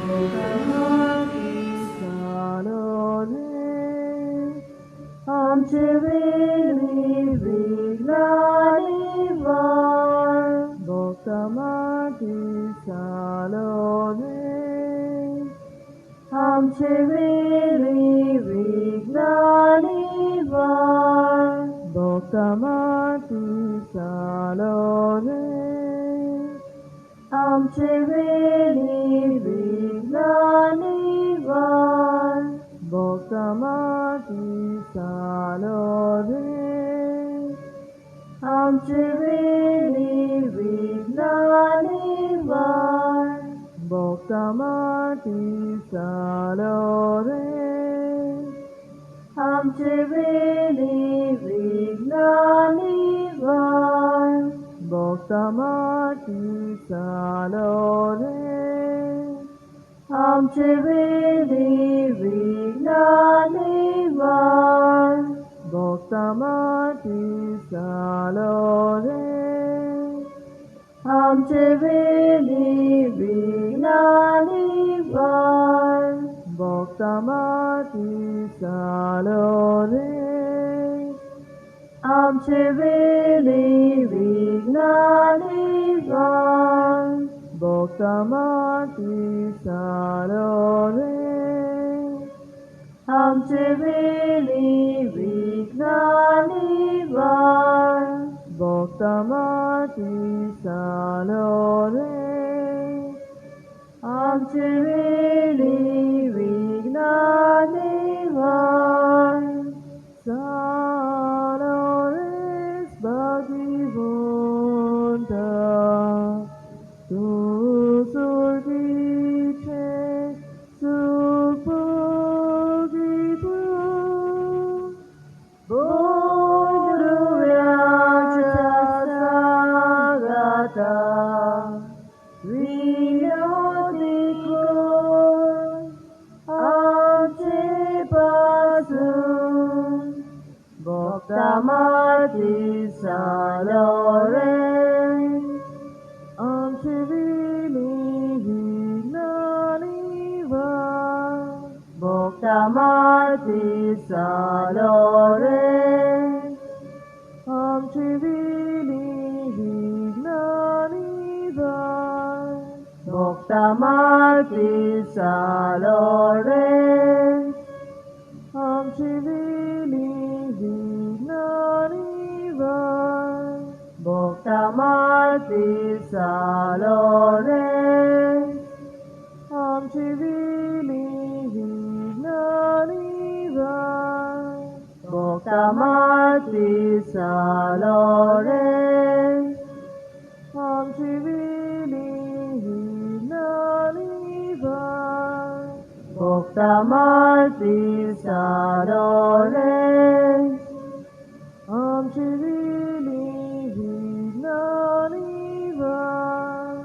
Bhaktamati Salone Amchivili Vignanivar Bhaktamati Salone Amchivili Vignanivar Bhaktamati Salone Amchivili Vignanivar Bhaktamati Salone Amchivili Vignanivar Bhaktamati Salone Amchivili Vignanivar Bhaktamati Salone Amchivili Vignanivar Bhaktamati Salone Amchivili Vignanivar Bhaktamati Salone Amchivili Vignanivar Bhaktamati Salone Amchivili Vignanivar Bhaktamati Salone Amchivili Vignanivar Salores Bhagivanta Tu Surgice Supogito Bodhuryacha Sagata Vinodiko Amchipasum Bhaktamati Salore Amchivili Vignanivar Bhaktamati Salore Amchivili Vignanivar Bhaktamati Salore Amchivili Vignanivar Bhaktamati Salore Amchivili Vignanivar Bhaktamati Salore Amchivili Vignanivar Bhaktamati Salore Amchivili Vignanivar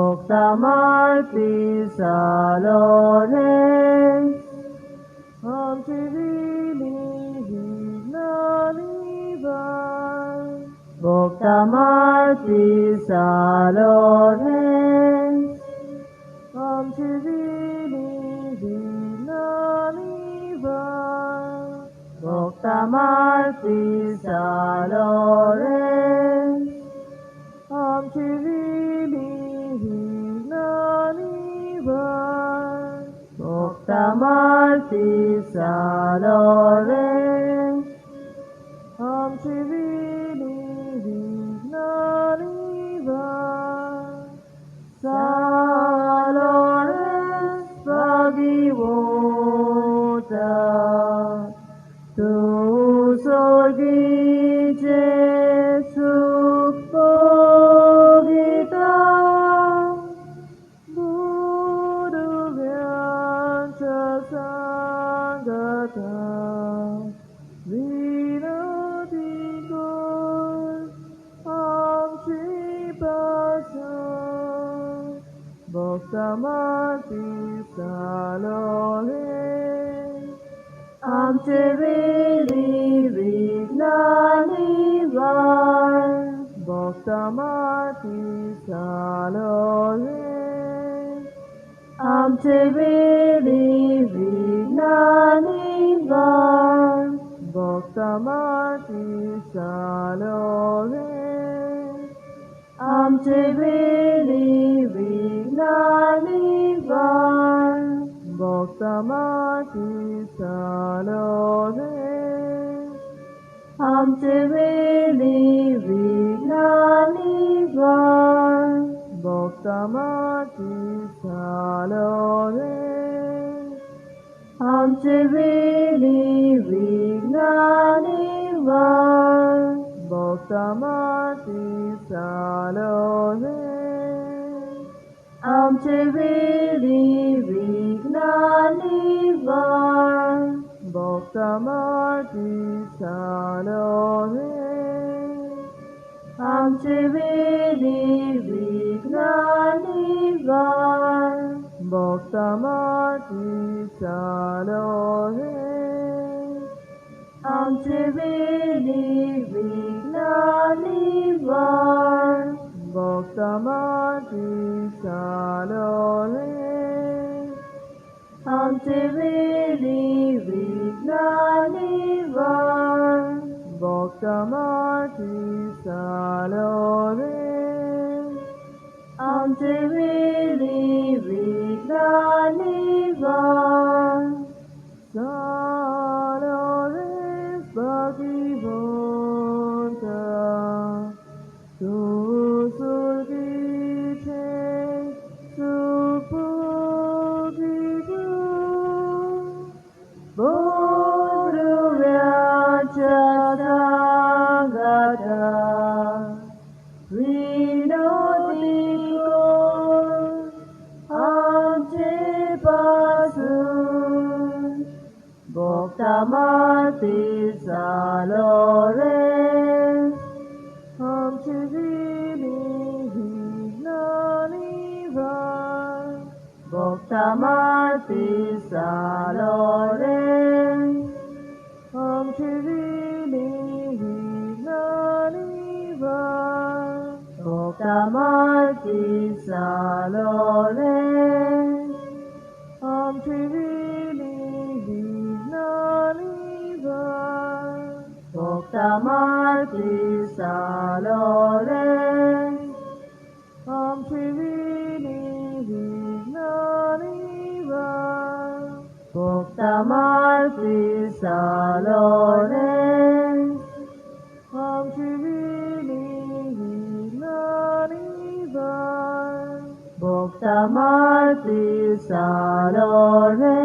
Bhaktamati Salore Amchivili Vignanivar Bhaktamati Salore Amchivili Vignanivar Bhaktamati Salore Amchivili Vignanivar Bhaktamati Salore Amchivili Vignanivar Salores Bhagivanta Tu Surgice Supogita Bodhuryacha Sagata आमचे वेळी विज्ञानी गाण भक्त माती चालोवे आमचे वेळी विज्ञानी गाण भक्त माती चालोवे आमचे वेळी विज्ञानी गाण भक्त माती चालोवे आमचे वेळी विज्ञानी गाण भक्त माती चालोवे आमचे वेळी विज्ञानी गाण भक्त माती चालोवे आमचे वेळी विज्ञानी गाण भक्त माती चालोवे आमचे वेळी विज्ञानी गाण भक्त माती चालोवे आमचे वेळी विज्ञानी गाण भक्त माती चालोवे आमचे वेळी विज्ञानी गाण चालोवे भगिवंता तू सुरगीचे सुपूजितो बोरुव्याच्या सांगाता विनोदी कोण आमचे पासून भक्त माती चालोवे आमचे वेळी विज्ञानी गाण भक्त माती चालोवे आमचे वेळी विज्ञानी गाण भक्त माती चालोवे आमचे वेळी विज्ञानी गाण भक्त माती चालोवे आमचे वेळी विज्ञानी गाण भक्त माती चालोवे आमचे वेळी विज्ञानी गाण भक्त माती चालोवे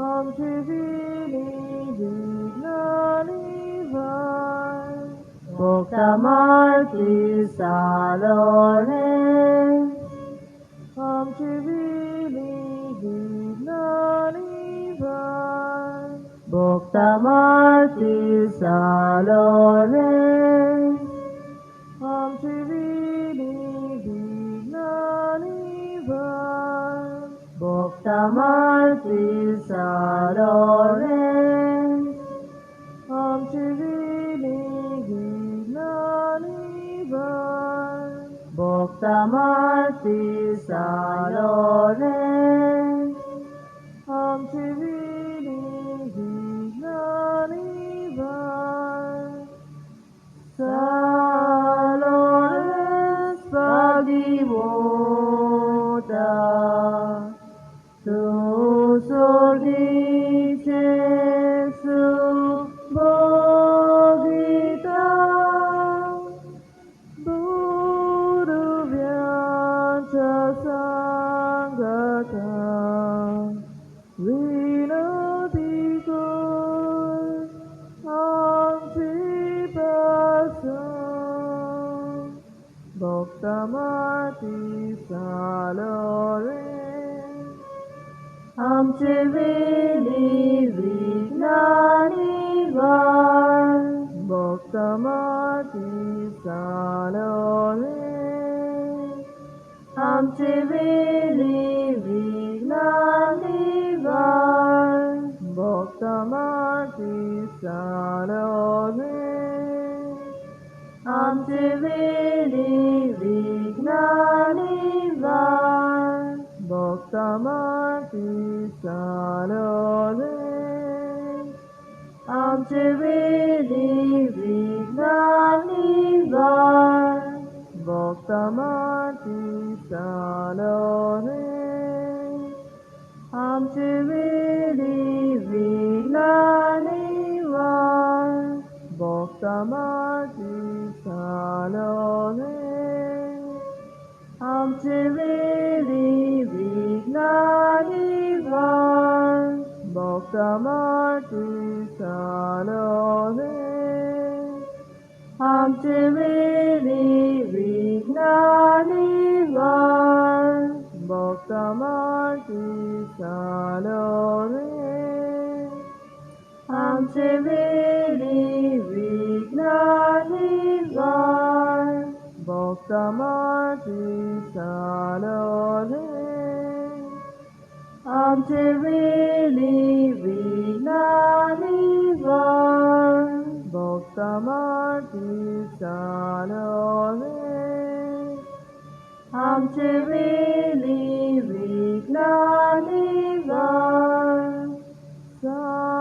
आमचे वेळी विज्ञानी गाण भक्त माती चालोवे आमचे वेळी विज्ञानी गाण भक्त माती चालोवे आमचे वेळी विज्ञानी गाण भक्त माती चालोवे आमचे वेळी विज्ञानी गाण भक्त माती चालोवे आमचे वेळी विज्ञानी गाण चालोवे भगिवंता तू सोडीचे सुभोगिता बुरुव्याच्या सांगता विनोदी कोण आमची पासून भक्त माती चालोवे आमचे वेळी विज्ञानी गाण भक्त माती चालोवे आमचे वेळी विज्ञानी गाण भक्त माती चालोवे आमचे वेळी विज्ञानी गाण माती चालवले आमचे वेली विघ्न निवार भक्त माती चालवले आमचे वेली विघ्न निवार भक्त माती चालवले आमचे वेली विघ्न निवार भक्त माती चालवले आमचे वेली विघ्न निवार भक्त माती चालवले आमचे वेली विघ्न निवार भक्त माती चालवले आमचे वेली विघ्न निवार भक्त माती चालवले आमचे वेली विघ्न निवार चालवले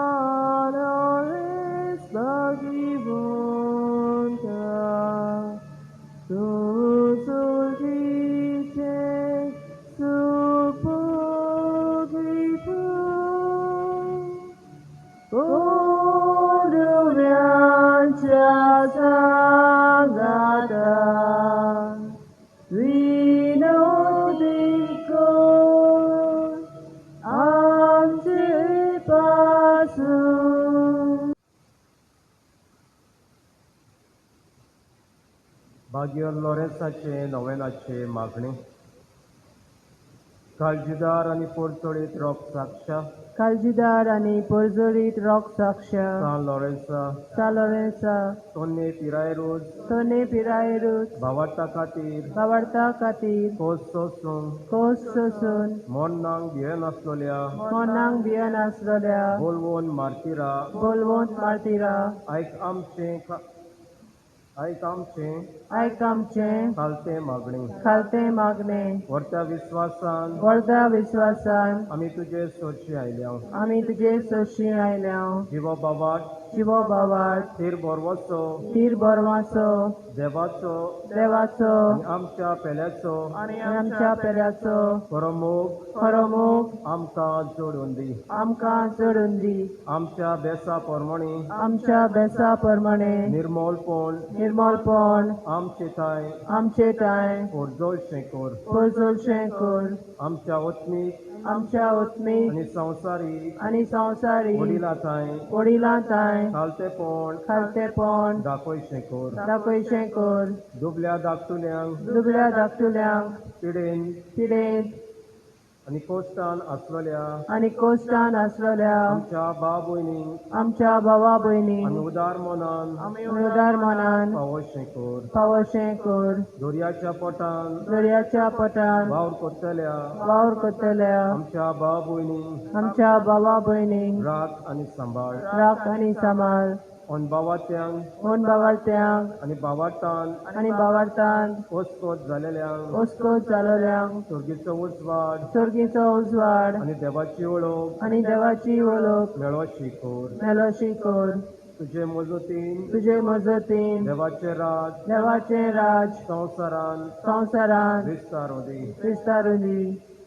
भाग्य लोरेन्साचे नोवेनाचे मागणी काळजीदार आणि पोरचोळीत रोग साक्ष काळजीदार आणि पोरजोळीत रोग साक्ष सान लोरेन्सा सालोरेन्सा तोन्ने पिरायरूज तोने पिरायरूच भावार्था खातीर वावरता खातीर कोस सोसून कोस सोसून मोन्नांक भियेन आसलोल्या मोनांक भियन आसलोल्या बोलवून मारतिरा बोलवोंत मारतिरा आयक आमचे आयक आमचे खालते मागणी खालते मागणे व्हरत्या विश्वासान व्हरता विश्वासान आमी तुजे सोडशी आयल्या आमी तुजे सोशी आयल्या जिवो बाबाट शिवो बावाट थीर बोरवोचो तीर बोरवाचो देवाचो देवाचो आनी आमच्या पेल्याचो आनी आमच्या पेऱ्याचो खरो मोग खरो मोग आमकां जोडून दी आमकां जोडून दी आमच्या बेसा पोरमणी आमच्या बेसा प्रमाणे निर्मोलपण निर्मलपण आमचे थाय आमचे टाय पोरजोळशें कोर पोरजोळशें कर आमच्या ओत्मीक आमच्या उत्मीक आनी संवसारीक आनी संवसारी वडिलां थाय वडिलां ताय खालतेपण खालतेपण दाखोयशें कोर दाखोयशें कर दुबल्या धाकटुल्यांक दुबळ्या धाकटुल्यांक पिडेन पिडेत आनी कोश्टान आसलोल्या आनी कोश्टान आसलोल्या आमच्या भाव भयणींक आमच्या भावा भयणी आमी उदार मनान उदार मनान फावोशें कोर फावोशें कर दर्याच्या पोटान दर्याच्या पटान वावर कोत्तल्या वावर कोत्तल्या आमच्या भाव भयणींक आमच्या भावा भयणींक राख आनी सांबाळ राख आनी सांबाळ भावात्यांक कोण बावार्थ्यांक आनी भावार्थान आनी बावार्थान ओस्कोत जालेल्यांक ओस्कोत जालोल्यांक सुर्गीचो उजवाड सर्गीचो उजवाड आनी देवाची ओळख आनी देवाची वळख मेळोशी कोर मेलोशी कर तुजे मजतीन तुजे मजतीन देवाचे राज देवाचें राज संवसारान संवसारान विस्तारू दी विस्तारुंदी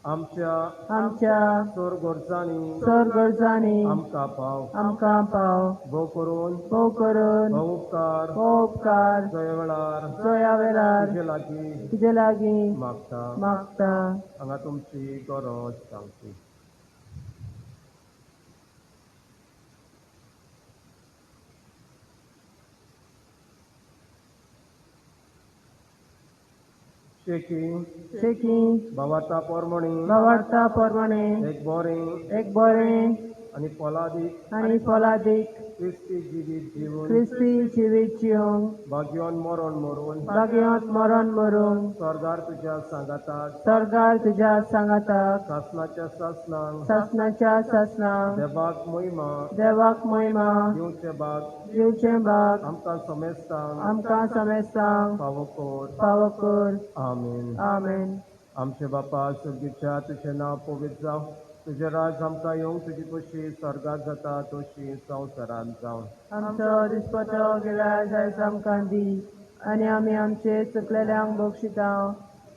आमच्या सोर गोरजांनी सर गरजांनी आमकां पाव आमकां पाव भोव करून भोव करून भोव उपकार हो उपकार जय वेळार जोया वेळार तुजे लागीं तुजे लागीं मागता मागता हांगा तुमची गरज सांगची शेकी भावार्था पोरमणी भावार्था प्रमाणे एक बोरें एक बरें आनी पोलादीक आनी फलादीक क्रिस्ती जिवीत जीवन क्रिस्ती जिवीत जिवंक भाग्योन मरण मरून भाग्यांत मरण मरूंक स्वर्गार तुज्या सांगातात सरकार तुज्या सांगाताक शासनाच्या शासनांक शासनाच्या शासनाक देवाक महिमा देवाक महिमा दिवचे बाग दिवचें बाग आमकां समेस्तांक आमकां समेस्तांक फावो कोर फावो कर आमीन आमेन आमचे बापा सुर्गीच्या तुझें नांव पवित्र जावं तुझें राज आमकां येवंक तुजी कुशी स्वर्गात जाता तशी संवसारांत जावं आमचो दिसपतो गिराय आयज आमकां दी आनी आमी आमचे चुकलेल्यांक बक्षिता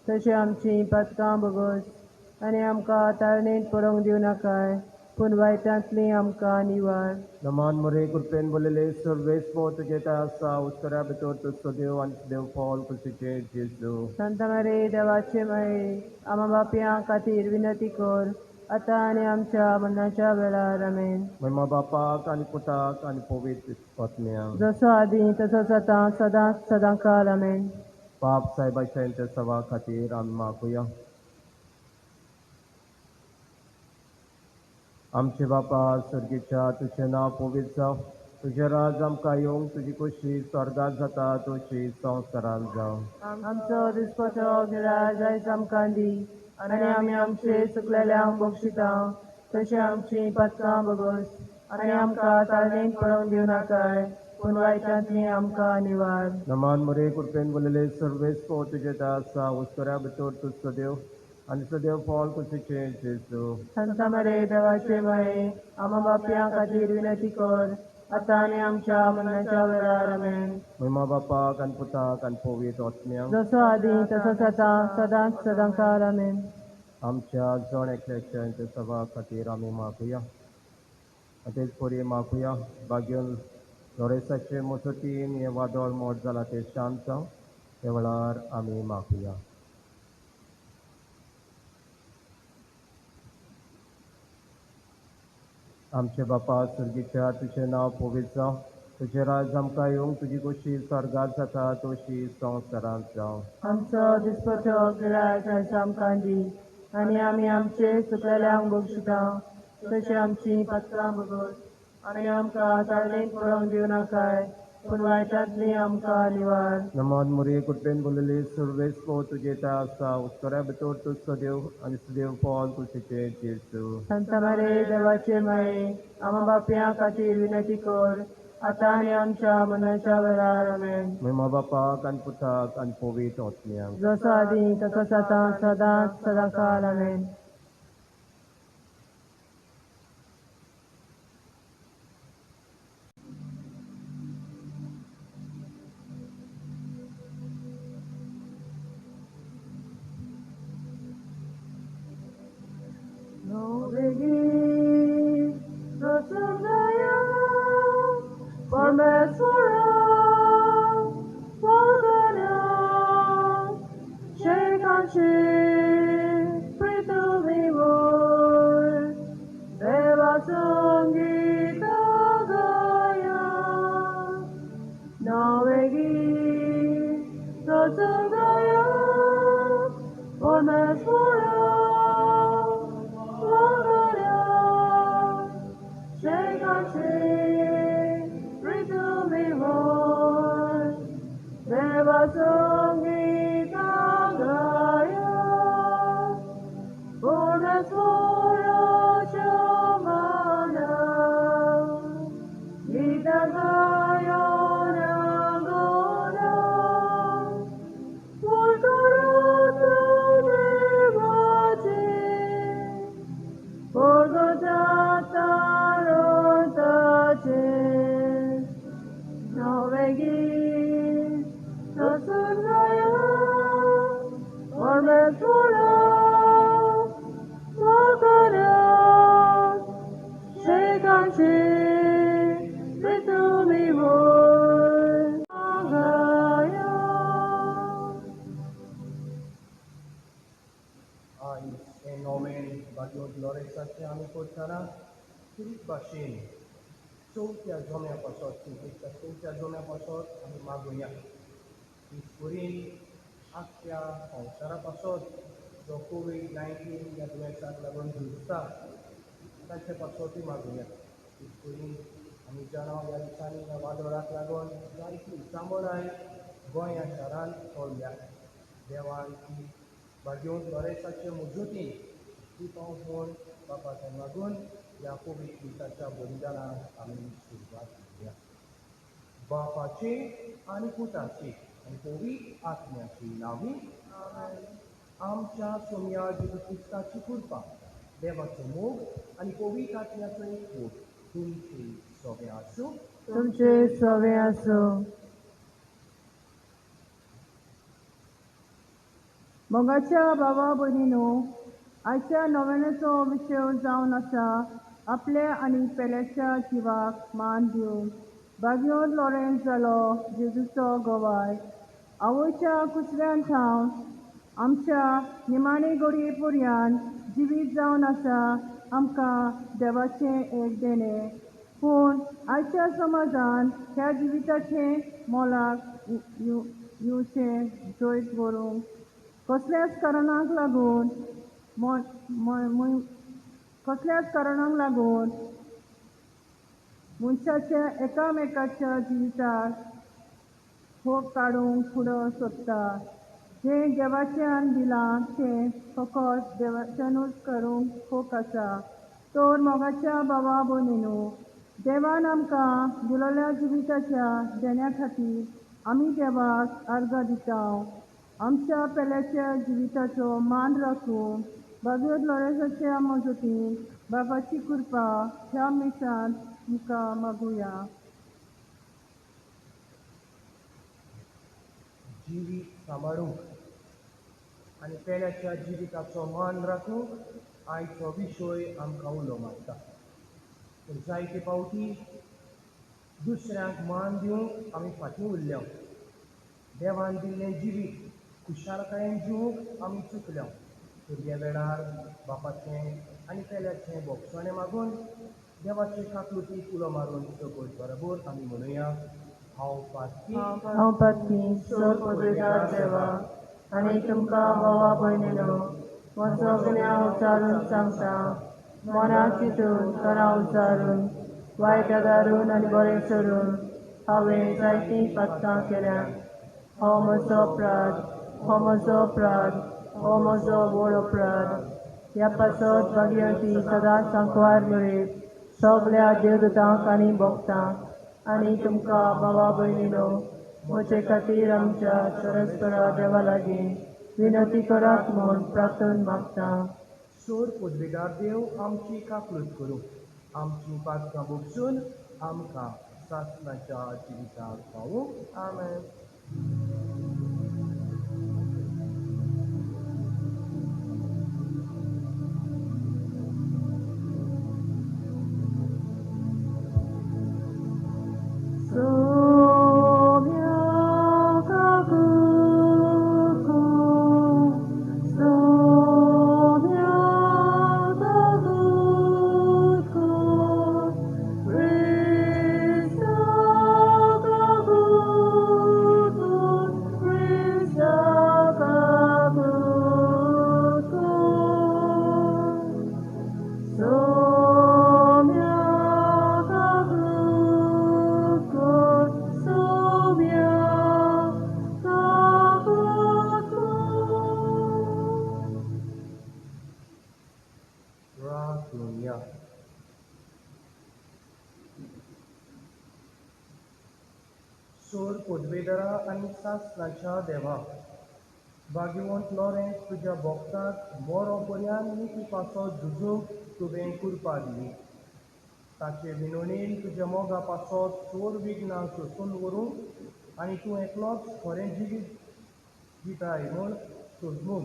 तशी आमची पथकां बगोस आनी आमकां तारणेंत पडोवंक दिवं नाकाय पूण वायटांतली आमकां निवार नमान मोरे कृपेन बोलेले सर्वेस्पो तुजे त्या आसा उत्तरा भितर तुजो देव आनी देव पॉल कुशीचे जेजू संत मरे देवाचे माये आमा बापयां खातीर विनती कर आतां आनी आमच्या मरणाच्या वेळार आमेन महिमा बापाक आनी पुताक आनी पवित्र आत्म्याक जसो आदी तसोच आतां सदांच सदां काल आमेन पाप साहेबाच्या इंटर सभा खातीर आमी मागुया आमचे बापा सर्गीच्या तुझें नांव पवित्र जावं तुझें राज आमकां येवंक तुजी कुशी स्वर्गात जाता तशी संवसारांत जावं आमचो दिसपतो गिराय आयज आमकां दी आनी आमी आमचे चुकलेल्यांक बक्षिता तशी आमची पथकां बगोस आनी आमकां तारणेंत पडोवंक दिवं नाकाय पूण वायटांतली आमकां निवार नमान मोरे कृपेन बोलेले सर्वेस्पो तुजे त्या आसा उत्तरा भितर तुजो देव आनी तुजो देव पॉल कुशीचे जेजू संत मरे देवाचे माये आमा बापयां खातीर विनती कर आतां आनी आमच्या मरणाच्या वेळार आमेन महिमा बापाक आनी पुताक आनी पवित्र आत्म्याक जसो आदी तसोच आतां सदांच सदां काल आमेन आमच्या जण एकल्याच्या इंटर सभा खातीर आमी मागुया तेच परी मागुया बागेन लोरेसाचे मसतीन हे वादळ मोड जाला ते शांत जावं त्या वेळार आमी मागुया आमचे बापा सुर्गीच्या तुझें नांव पवित्र जावं तुझें राज आमकां येवंक तुजी कुशी स्वर्गात जाता तशी संवसारांत जावं आमचो दिसपतो गिराय आयज आमकां दी आनी आमी आमचे चुकलेल्यांक बक्षिता तशी आमची पथकां बगोस आनी आमकां तारणेंत पडोवंक दिवं नाकाय पूण वायटांतली आमकां निवार नमान मोरये कृपेन बोलेले सर्वेस्पो तुजे त्या आसा उत्तरा भितर तुजो देव आनी तुजो देव पॉल कुशीचे जेजू संत मरे देवाचे माये आमा बापयां खातीर विनती कर आतां आनी आमच्या मरणाच्या वेळार आमेन महिमा बापाक आनी पुताक आनी पवित्र आत्म्याक जसो आदी तसोच आतां सदांच सदां काल आमेन No begin, no surrender, for Mesura, for shake and shake, pray to me more, Deva Sangita Gaya, no begin, no surrender, for Mesura, shake and shake, redo me more. Deva Sangita Gaya, Purnas Pura Shamana, Gita Gaya Nangona, Purkarata Devaji, Purgata Tarotache, Novegi, Nasunaya, Ormesura, Makara, shake and shake, little me more, Agaya. En nomen Bagyo Loresaचे आमी करतना किरीत भाशेन चवथ्या जोम्या पासत चवथ्या जोम्या पासत आमी मागुया इसपुरीन आख्या संवसारा पासत जो कोवीड-19 ह्या दुयेंसाक लागून झुजता ताचे पासतूय मागुया इसपुरीन आमी जाणा ह्या दिसांनी ह्या वादळाक लागून जायती सांबळाय गोंया शारांत चोरल्या देवान ती बागेवन लोरेसाचे मुजती ती पावस म्हूण बापाचें मागून ह्या कोवीड दिसाच्या बलिदानाक आमी सुरवात करुया बापाची आनी पुताची आनी पवित्र आत्म्याची नांवी आमच्या सोम्या जेजू क्रिस्ताची कृपा देवाचो मोग आनी पवित्र आत्म्याचो एकवट तुमची सगळे आसूं तुमचे सवे आसो. मोगाच्या भावा भयणीनो, आयच्या नोवेनाचो विशय जावन आसा आपले आनी पेल्याच्या जिवाक मान दिवन बागयोन लॉरेन्स जालो जेजूचो गोवाय. आवयच्या कुसऱ्यान थावन आमच्या निमाणे घडये पर्यान जिवीत जावन आसा आमकां देवाचें एक देणें. पूण आयच्या समाजान ह्या जिविताचें मोलाक येवचें जैत व्हरूंक कसल्याच कारणाक लागून कसल्याच कारणाक लागून मनशाच्या एकामेकाच्या जिविताक खोक काडूंक फुडो सोदता. जें देवाच्यान दिलां तें फकत देवाच्यानूच करूंक खोक आसा. तर मोगाच्या भावा भयणीनो, देवान आमकां दिलोल्या जिविताच्या देण्या खातीर आमी देवाक अर्घ दिता. आमच्या पेल्याच्या जिविताचो मान राखून बागयोत लॉरेन्साच्या मजतीन बाबाची कृपा ह्या मिसान आमकां मागुया. जिवीत सांबाळूंक आनी पेल्याच्या जिविताचो मान राखूंक आयचो विशय आमकां उलो मारता. पूण जायते फावटी दुसऱ्यांक मान दिवंक आमी फाटीं उरल्या. देवान दिल्लें जिवीत खुशालकायेन जिवंक आमी चुकल्या. तर ह्या वेळार बापाचें आनी पेल्याचें भोगसणें मागून देवाचे काकलुटीक उलो मारून सकयल बरोबर आमी म्हणुया, हांव पातकी हांव पातकी सोर पदवेदार देवा आनी तुमकां भावा भयणीनो, म्हजो गुन्यांव उचारून सांगता. मना चिंतून करा उचारून वायट आदारून आनी बरें सोडून हांवें जायतीं पातकां केल्यात. हो म्हजो अपराध, हो म्हजो अपराध, हो म्हजो व्हड अपराध. ह्या पासत भागयती सदांच सांकवार मेळीत सगल्या देवदूतांक आनी भक्तांक आनी तुमकां भावा भयणीनो, म्हजे खातीर आमच्या सरस्वरा देवा लागीं विनंती करात म्हूण प्रार्थना मागता. सोर पदवेदार देव आमची काकलूट करूं, आमची पातकां भोगसून आमकां सासणाच्या जिविताक पावूंक. आमेन. प्रार्थना. सोर पदवेदारा आनी सासणाच्या देवा, भाग्यवंत लॉरेन्स तुज्या भोगताक बरो पर्यान नीती पासत झुजूंक तुवें कृपा दिली. ताचे विनोणेन तुज्या मोगा पासत चोर विघ्नां सोंसून व्हरूंक आनी तूं एकलोच खरें जिवीत दिताय म्हूण सोदमूक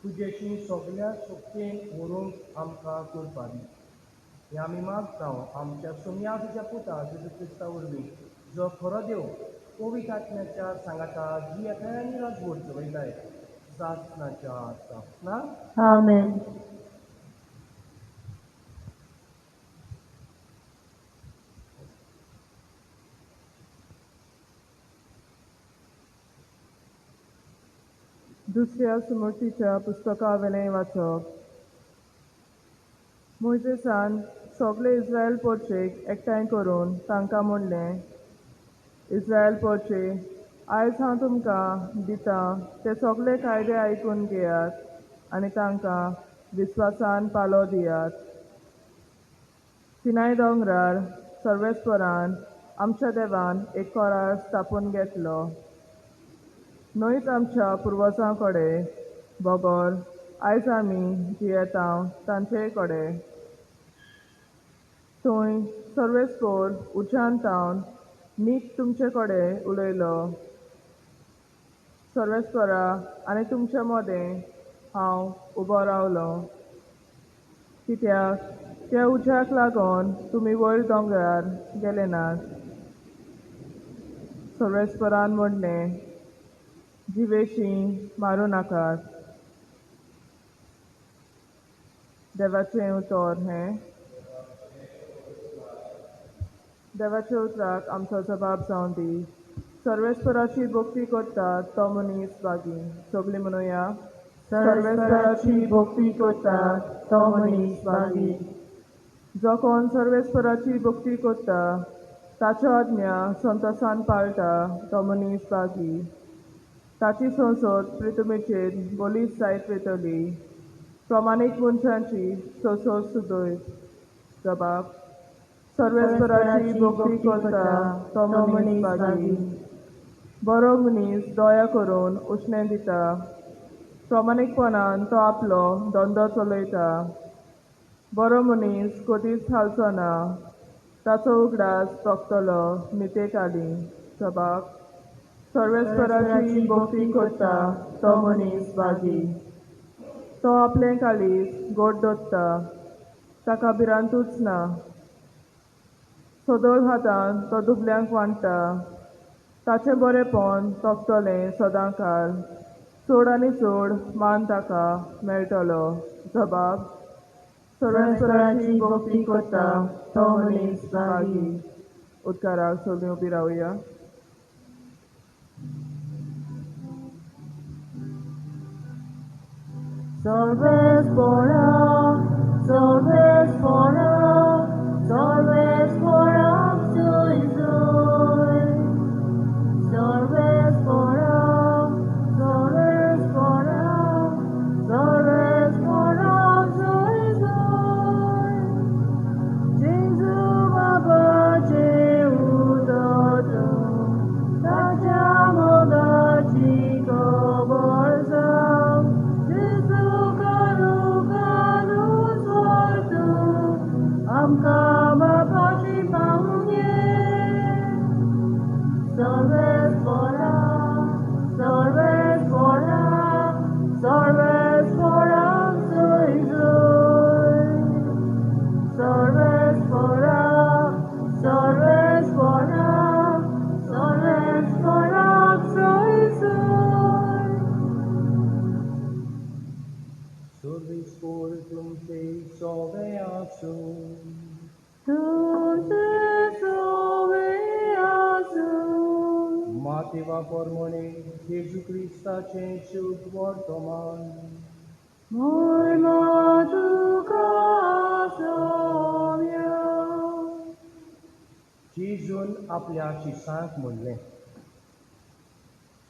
तुजेची सगल्या शक्तीन व्हरूंक आमकां कृपा दी. हें आमी मागता आमच्या सोम्या तुज्या पुता जेजू क्रिस्ता वरवीं, जो खरो देव पवित्र आत्म्याच्या सांगाता जी एकांनी राजवट चलयताय सासणाच्या सासणा. आमेन. दुसऱ्या समर्थीच्या पुस्तका वेलें वाचप. मोइजेसान सगळे इस्रायल पोरचेक एकठांय करून तांकां म्हणलें, इस्रायल पोरचे, आयज हांव तुमकां दिता ते सगळे कायदे आयकून घेयात आनी तांकां विस्वासान पालो दियात. सिनाय दोंगरार सर्वेस्परान आमच्या देवान एक कोरार स्थापून घेतलो. न्हयच आमच्या पुर्वजां कडेन बोगोर आयज आमी जियेता तांचे कडेन थंय सर्वेस्पोर उच्चांतावन मीक तुमचे कडेन उलयलो सर्वेस्परा आनी तुमच्या मदें हांव उबो रावलो कित्याक त्या उज्याक लागून तुमी वयर दोंगरार गेले नात सर्वेस्परान म्हणलें जिवेशीं मारूं नाकात देवाचें उतर हें देवाच्या उतराक आमचो जबाब जावन दी सर्वेस्पराची भक्ती करता तो मनीस बागी सगळीं म्हणुया सर्वेस्पराची भक्ती करता तो मनीस बागी जो कोण सर्वेस्पराची भक्ती करता ताच्यो आज्ञा संतोशान पाळटा तो मनीस बागी ताची संसद पृथ्वीचेर बलीच जायत वयतली प्रमाणीक मनशांची संसद सुदयत जबाब सर्वेस्पराची भक्ती करता तो मनीस बागी बरो मनीस दया करून उश्णें दिता प्रमाणीकपणान तो आपलो धंदो चलयता बरो मनीस कधीच हालचो ना ताचो उगडास तोखतलो मितेकाली जबाब सर्वेस्पराची भक्ती करता तो मनीस बागी तो आपलें काळीज गोड दवरता ताका भिरांतूच ना सदळ हातान तो दुबल्यांक वांडटा ताचें बरेंपण तोखतलें सदां काळ चड आनी चड मान ताका मेळटलो जबाब सर्वेस्पराची भक्ती करता तो मनीस बागी उद्गाराक सगळीं उबी रावया सर्वेस्परा, सर्वेस्परा, सर्वेस्परा, soy soy. सर्वेस्परा, सर्वेस्परा, सर्वेस्परा, soy soy. Jesu Baba Jeudodo, Tajamo Chico Borzam. Jesu Karu Karu Sortu, Amka Babashi Pangye. सर्वेस्परा, सर्वेस्परा, सर्वेस्परा, soy soy. सर्वेस्परा, सर्वेस्परा, सर्वेस्परा, soy soy. Survispor tuमचे सोवे आसूं तुझे सोवे आसूं मातेवा पोरमोणे जेजू क्रिस्ताचें शुभ वर्तमान महिमा तुका सोम्या जेजून आपल्या शिसांक म्हणलें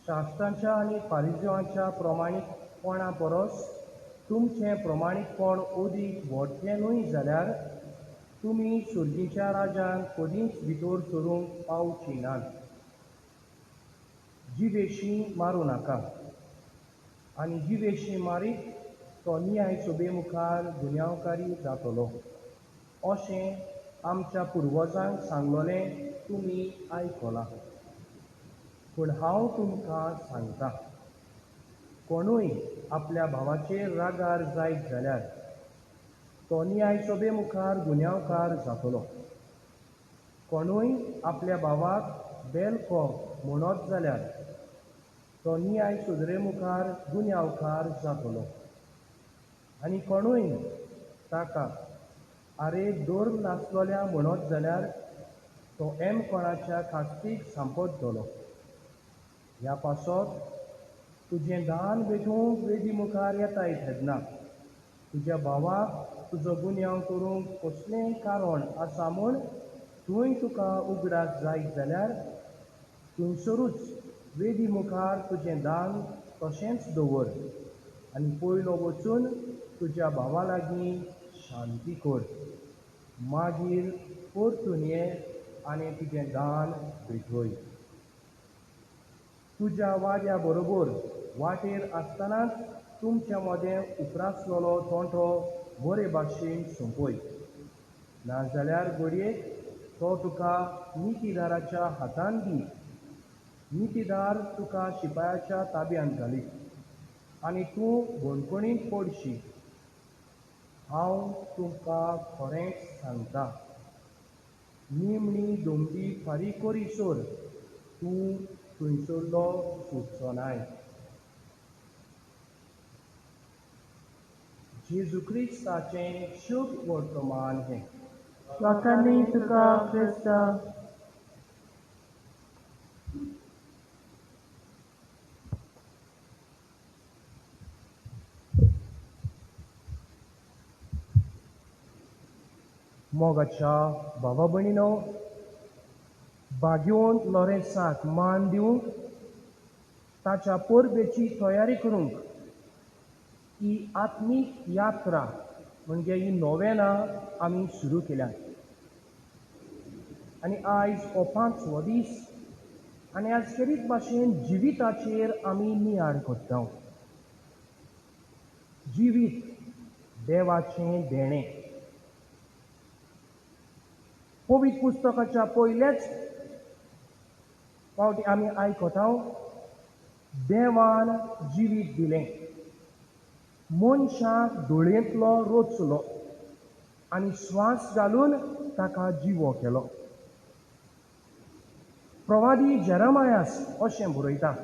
शास्त्रांच्या आनी फारिजवांच्या प्रमाणीकपणा परस तुमचें प्रमाणीकपण अदीक व्हडचें न्हय जाल्यार तुमी सुर्गीच्या राज्यांत कधीच भितर सरूंक पावची नात जिवेशीं मारूं नाका आनी जिवेशीं मारीत तो न्याय सोबे मुखार गुन्यांवकारी जातलो अशें आमच्या पुर्वजांक सांगलोलें तुमी आयकलां पूण हांव तुमकां सांगतां कोणूय आपल्या भावाचेर रागार जायत जाल्यार तो न्याय सोबे मुखार गुन्यांवकार जातलो कोणूय आपल्या भावाक बेलको म्हणत जाल्यार तो न्याय सुदरे मुखार गुन्यांवकार जातलो आनी कोणूय ताका आरे दोर नासलोल्या म्हणत जाल्यार तो कोणाच्या खास्तीक सांपडटलो ह्या पासत तुजें दान भेटूंक वेदी मुखार येताय तेन्ना तुज्या भावाक तुजो गुन्यांव करूंक कसलेंय कारण आसा म्हूण थंय तुका उगडास जायत जाल्यार थंयसरूच वेदी मुखार तुजें दान तशेंच दवर आनी पयलो वचून तुज्या भावा लागीं शांती कर मागीर परतून ये आनी तुजें दान भेटय तुज्या वाड्या बरोबर वाटेर आसतनाच तुमच्या मदें उप्रासलेलो तोंटो बरे भाशेन सोंपय, नाजाल्यार घडयेक तो तुका नितीदाराच्या हातान दी. नितीदार तुका शिपायाच्या ताब्यांत घाली आनी तूं घोणकोणीन पडशी. हांव तुमकां खरेंच सांगतां, निमणी दोंबी फारीक करीसर तूं थंयसरलो सुटचो नाय. जेजू क्रिस्ताचें शुभ वर्तमान हें. वाखाणी तुका क्रिस्ता. मोगाच्या भावा भयणीनो, बागेवन लॉरेन्साक मान दिवंक, ताच्या परबेची तयारी करूंक ही आत्मीक यात्रा म्हणजे ही नोवेना आमी सुरू केल्या. आनी आयज हो 5वो दीस आनी आज खेरीत भाशेन जिविताचेर आमी नियाळ कोत्ता. जिवीत देवाचें देणें. पवित्र पुस्तकाच्या पयलेच फावटी आमी आयकता, देवान जिवीत दिलें, मनशाक दोळयेंतलो रोचलो आनी स्वास घालून ताका जिवो केलो. प्रवादी जेरेमायास अशें बरयता,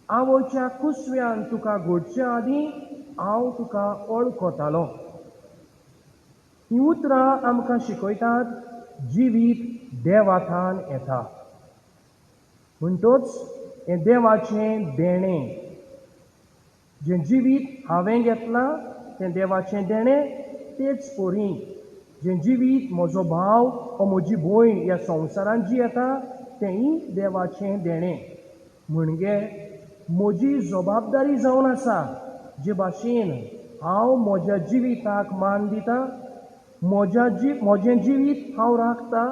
आवयच्या कुसव्यान तुका घडचे आदीं हांव तुका वळखतालो. ही उतरां आमकां शिकयतात जिवीत देवाथान येता. म्हणटच हें देवाचें देणें. जें जिवीत हांवें घेतलां तें देवाचें देणें तेच परी. जें जिवीत म्हजो भाव वा म्हजी भयण ह्या संवसारांत जियेता तेंय देवाचें देणें. म्हणजे म्हजी जबाबदारी जावन आसा जे भाशेन हांव म्हज्या जिविताक मान दितां, म्हजें जिवीत हांव राखतां,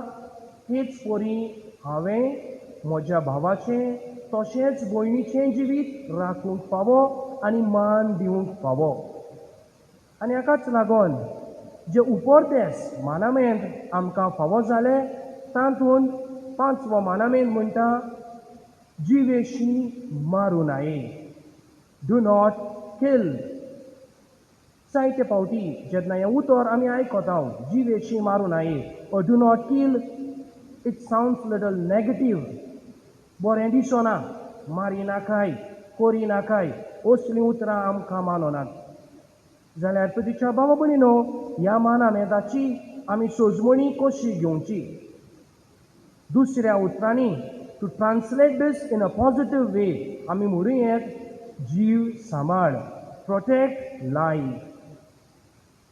तेच परी हांवें म्हज्या भावाचें तशेंच भयणीचें जिवीत राखूंक फावो आनी मान दिवंक फावो. आनी हाकाच लागून जे उपर्देस मानामेंत आमकां फावो जाले तातूंत 5वो मानामेंत म्हणटा, जिवेशी मारूं नाये. डू नॉट किल. जायते फावटी जेन्ना हें उतर आमी आयकता, जिवेशी मारूं नाये, do not kill, it sounds little negative. बरें दिसना, मारी नाकाय, कोरी नाकाय, असलीं उतरां आमकां माननात. जाल्यार तुजीच्या भावा भयणीनो, ह्या मानामेंताची आमी सोजमणी कशी घेवची. दुसऱ्या उतरांनी to translate this in a positive way आमी म्हणूं येत, जीव सांबाळ, प्रोटेक्ट लायफ.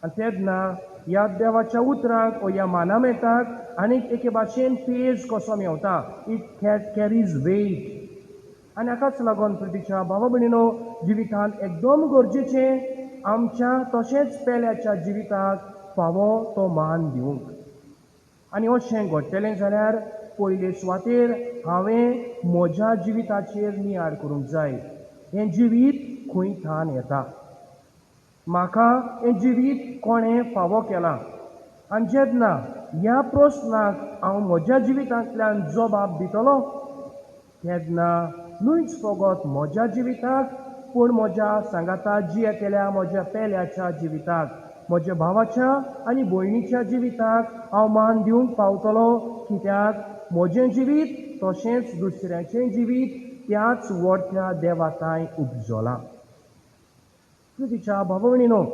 आनी तेन्ना ह्या देवाच्या उतरांक वा ह्या मानामेंताक आनीक एके भाशेन पेज कसो मेवता. It carries weight. आनी हाकाच लागून प्रितीच्या भावा भयणीनो, जिवितांत एकदम गरजेचें आमच्या तशेंच पेल्याच्या जिविताक फावो तो मान दिवंक. आनी अशें घडटलें जाल्यार पयले सुवातेर हांवें म्हज्या जिविताचेर नियाळ करूंक जाय. हें जिवीत खंयच्यान येता, म्हाका हें जिवीत कोणें फावो केलां. आनी जेन्ना ह्या प्रस्नाक हांव म्हज्या जिवितांतल्यान जबाब दितलो तेन्ना न्हूच फकत म्हज्या जिविताक पूण म्हज्या सांगाता जियेतेल्या म्हज्या पेल्याच्या जिविताक, म्हज्या भावाच्या आनी भयणीच्या जिविताक हांव मान दिवंक पावतलो. कित्याक म्हजें जिवीत तशेंच दुसऱ्याचें जिवीत त्याच व्हडच्या देवाताय उपजलां. तुजीच्या भावा भयणीनो,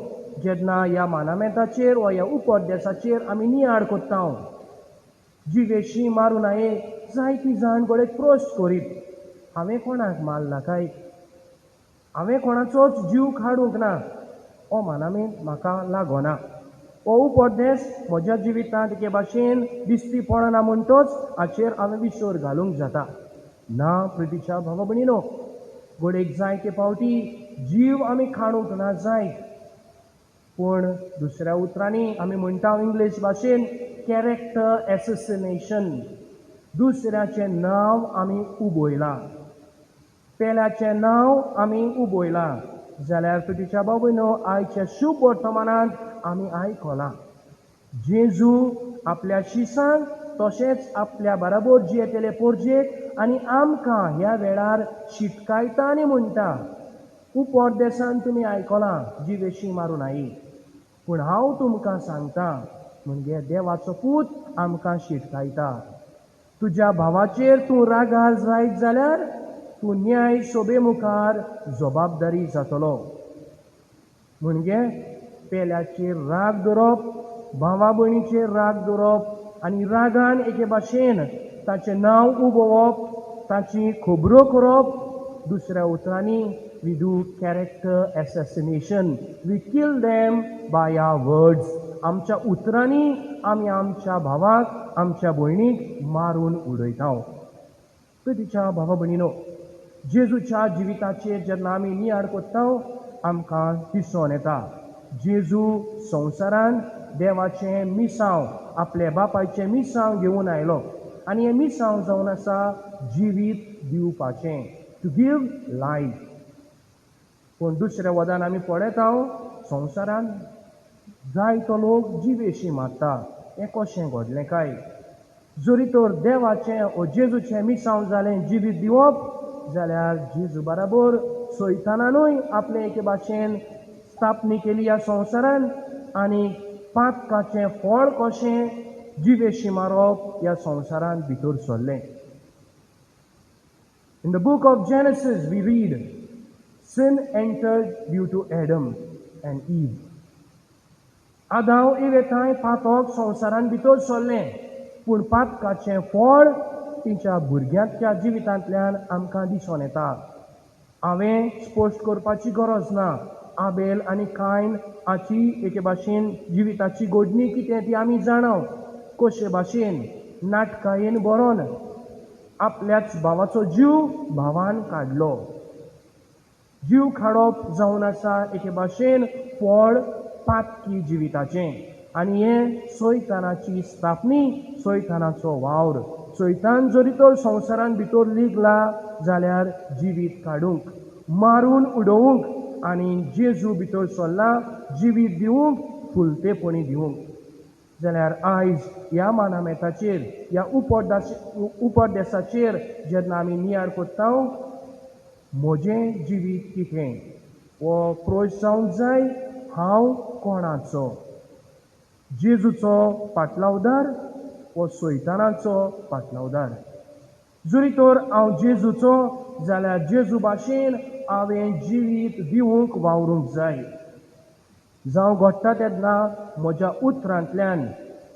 जेन्ना ह्या मानामेंताचेर वा ह्या उपदेसाचेर आमी नियाळ कोत्ता, जिवेशी मारूं नाये, जायतीं जाण घडये प्रश्न करीत, हांवें कोणाक मारला काय, हांवें कोणाचोच जीव काडूंक ना, हो मानामेंत म्हाका लागना, हो उपदेस म्हज्या जिवितांत एके भाशेन दिसती पडना म्हणटच हाचेर हांवें विसर घालूंक जाता. ना प्रितीच्या भावा भयणीनो, घडयेक जायते फावटी जीव आमी काडूंक ना जाय, पूण दुसऱ्या उतरांनी आमी म्हणटा इंग्लीश भाशेन कॅरेक्टर एसेसिनेशन. दुसऱ्याचें नांव आमी उबयलां, पेल्याचें नांव आमी उबयलां, जाल्यार तुझ्या भाव भयणो आयच्या शुभ वर्तमानांत आमी आयकलां जेजू आपल्या शिसांक तशेंच आपल्या बराबर जियेतेले पोरजेक आनी आमकां ह्या वेळार शिटकायता आनी म्हणटा उपदेसान तुमी आयकलां जिवेशी मारून आई पूण हांव तुमकां सांगता म्हणजे देवाचो पूत आमकां शिटकायता तुज्या भावाचेर तूं रागार जायत जाल्यार तूं न्याय सोबे मुखार जबाबदारी जातलो म्हणजे पेल्याचेर राग धरप भावा भयणीचेर राग धरप आनी रागान एके भाशेन ताचें नांव उबोवप ताची खबरो करप दुसऱ्या उतरांनी we do character assassination we kill them by our words आमच्या उतरांनी आमी आमच्या भावाक आमच्या भयणीक मारून उडयता तिच्या भावा भयणीनो जेजूच्या जिविताचेर जेन्ना आमी नियाळ कोत्ता आमकां दिसून येता जेजू संवसारान देवाचें मिसांव आपल्या बापायचें मिसांव घेवन आयलो आनी हें मिसांव जावन आसा जिवीत दिवपाचें टू गीव लायफ पूण दुसऱ्या वदान आमी पळयता संवसारान जायतो लोक जिवेशी मारता हें कशें घडलें काय जरी तर देवाचें ओ जेजूचें मिसांव जालें जिवीत दिवप जाल्यार जेजू बराबर सैतानानूय आपले एके भाशेन स्थापनी केली ह्या संवसारान आनी पातकाचें फळ कशें जिवेशी मारप ह्या संवसारान भितर सरलें In the book of Genesis we read sin entered due to Adam and Eve आदाव इवेताय पातक संवसारान भितर सरलें पूण पातकाचें फळ तिच्या भुरग्यांच्या जिवितांतल्यान आमकां दिसून येता हांवें स्पश्ट करपाची गरज ना आबेल आनी कायन हाची एके भाशेन जिविताची घडणी कितें ती आमी जाणव कशे भाशेन नाटकायेन बरोवन आपल्याच भावाचो जीव भावान काडलो जीव काडप जावन आसा एके भाशेन फळ पातकी जिविताचें आनी हें सैतानाची स्थापनी सैतानाचो वावर सैतान जरी तर संवसारान भितर लिगला जाल्यार जिवीत काडूंक मारून उडोवंक आनी जेजू भितर सरला जिवीत दिवंक फुलतेपणी दिवंक जाल्यार आयज ह्या मानामेताचेर ह्या उपदेशाचेर जेन्ना आमी नियाळ कोत्ता म्हजें जिवीत कितें वो प्रश्न जावंक जाय हांव कोणाचो जेजूचो पाटलावदार वो सैतानाचो पाटलावदार जरी तर हांव जेजूचो जाल्यार जेजू भाशेन हांवें जिवीत दिवंक वावरूंक जाय जावं घडटा तेन्ना म्हज्या उतरांतल्यान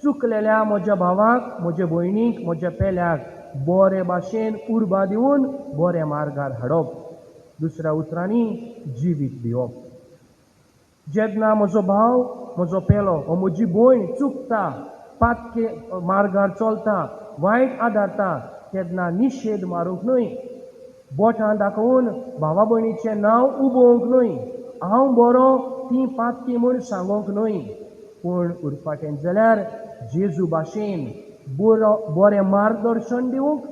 चुकलेल्या म्हज्या भावाक म्हज्या भयणीक म्हज्या पेल्याक बरे भाशेन उर्बा दिवन बरे मार्गार हाडप दुसऱ्या उतरांनी जिवीत दिवप जेन्ना म्हजो भाव म्हजो पेलो वा म्हजी भयण चुकता पातके मार्गार चलता वायट आदारता तेन्ना निशेध मारूंक न्हय बोटां दाखोवन भावा भयणीचें नांव उबोवंक न्हय हांव बरो ती पातकी म्हूण सांगोंक न्हय पूण उरफाटें जाल्यार जेजू भाशेन बरें मार्गदर्शन दिवंक